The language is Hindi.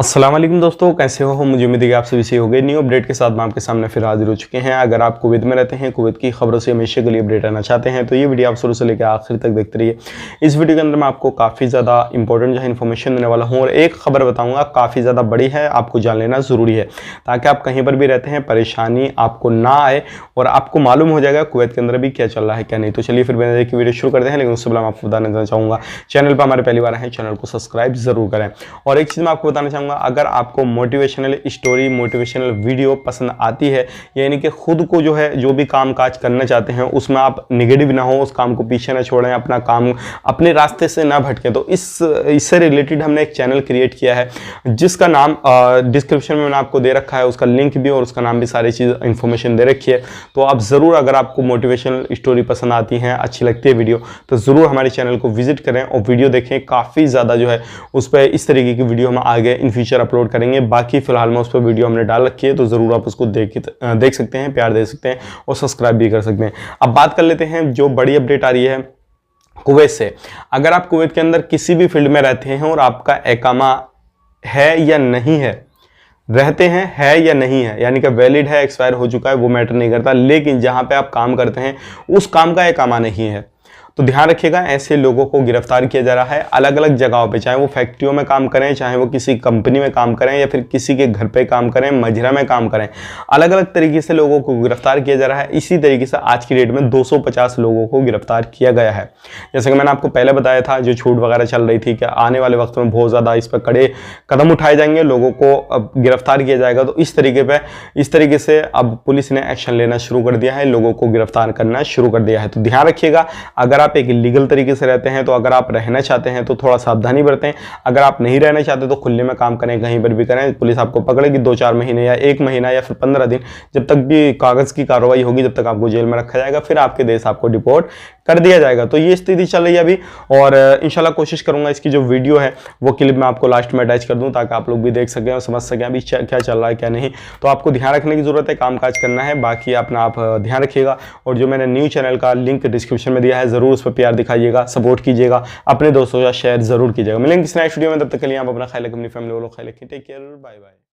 अस्सलाम वालेकुम दोस्तों, कैसे हो? मुझे उम्मीद है कि आप सभी सही हो गए। न्यू अपडेट के साथ मैं आपके सामने फिर हाजिर हो चुके हैं। अगर आप कुवैत में रहते हैं, कुवैत की खबरों से हमेशा के लिए अपडेट रहना चाहते हैं तो ये वीडियो आप शुरू से लेकर आखिर तक देखते रहिए। इस वीडियो के अंदर मैं आपको काफ़ी ज़्यादा इंपॉर्टेंट जो है इन्फॉर्मेशन देने वाला हूँ और एक खबर बताऊँगा, काफ़ी ज़्यादा बड़ी है, आपको जान लेना ज़रूरी है ताकि आप कहीं पर भी रहते हैं परेशानी आपको ना आए और आपको मालूम हो जाएगा कुवैत के अंदर भी क्या चल रहा है क्या नहीं। तो चलिए फिर मैंने देखिए वीडियो शुरू करते हैं, लेकिन उससे पहले मैं आपको बताना देना चाहूँगा, चैनल पर हमारे पहली बार हैं, चैनल को सब्सक्राइब जरूर करें। और एक चीज़ मैं आपको बताना चाहूँगा, अगर आपको मोटिवेशनल स्टोरी, मोटिवेशनल वीडियो पसंद आती है, यानी कि खुद को जो है जो भी काम काज करना चाहते हैं उसमें आप निगेटिव ना हो, उस काम को पीछे ना छोड़ें, अपना काम अपने रास्ते से ना भटकें, तो इससे रिलेटेड हमने एक चैनल क्रिएट किया है जिसका नाम डिस्क्रिप्शन में मैंने आपको दे रखा है, उसका लिंक भी और उसका नाम भी, सारी चीज़ इंफॉर्मेशन दे रखी है। तो आप ज़रूर, अगर आपको मोटिवेशनल स्टोरी पसंद आती है, अच्छी लगती है वीडियो, तो ज़रूर हमारे चैनल को विजिट करें और वीडियो देखें। काफ़ी ज़्यादा जो है उस पर इस तरीके की वीडियो हम आगे इन फ्यूचर अपलोड करेंगे। बाकी फिलहाल में उस पर वीडियो हमने डाल रखी है, तो ज़रूर आप उसको देख सकते हैं, प्यार दे सकते हैं और सब्सक्राइब भी कर सकते हैं। अब बात कर लेते हैं जो बड़ी अपडेट आ रही है कुवैत से। अगर आप कुवैत के अंदर किसी भी फील्ड में रहते हैं और आपका इकामा है या नहीं है, रहते हैं है या नहीं है, यानी कि वैलिड है, एक्सपायर हो चुका है, वो मैटर नहीं करता, लेकिन जहां पे आप काम करते हैं उस काम का इकामा नहीं है, तो ध्यान रखिएगा, ऐसे लोगों को गिरफ्तार किया जा रहा है अलग अलग जगहों पे, चाहे वो फैक्ट्रियों में काम करें, चाहे वो किसी कंपनी में काम करें या फिर किसी के घर पे काम करें, मजरा में काम करें, अलग अलग तरीके से लोगों को गिरफ्तार किया जा रहा है। इसी तरीके से आज की डेट में 250 लोगों को गिरफ्तार किया गया है। जैसे कि मैंने आपको पहले बताया था, जो छूट वगैरह चल रही थी कि आने वाले वक्त में बहुत ज़्यादा इस पर कड़े कदम उठाए जाएंगे, लोगों को गिरफ्तार किया जाएगा, तो इस तरीके से अब पुलिस ने एक्शन लेना शुरू कर दिया है, लोगों को गिरफ्तार करना शुरू कर दिया है। तो ध्यान रखिएगा, अगर आप एक लीगल तरीके से रहते हैं, तो अगर आप रहना चाहते हैं तो थोड़ा सावधानी बरतें, अगर आप नहीं रहना चाहते तो खुले में काम करें, कहीं पर भी करें, पुलिस आपको पकड़ेगी 2-4 महीने या 1 महीना या फिर 15 दिन, जब तक भी कागज की कार्रवाई होगी जब तक आपको जेल में रखा जाएगा, फिर आपके देश आपको डिपोर्ट कर दिया जाएगा। तो ये स्थिति चल रही है अभी, और इंशाल्लाह कोशिश करूंगा इसकी जो वीडियो है वो क्लिप मैं आपको लास्ट में अटैच कर दूं ताकि आप लोग भी देख सकें और समझ सकें अभी क्या चल रहा है क्या नहीं। तो आपको ध्यान रखने की जरूरत है, काम काज करना है, बाकी अपना आप ध्यान रखिएगा। और जो मैंने न्यू चैनल का लिंक डिस्क्रिप्शन में दिया है, जरूर उस पर प्यार दिखाइएगा, सपोर्ट कीजिएगा, अपने दोस्तों का शेयर जरूर कीजिएगा। मिलेंगे किसी नेक्स्ट वीडियो में, तब तक के लिए आप अपना ख्याल रखें, अपनी फैमिली वालों का ख्याल रखें। Take care, bye bye.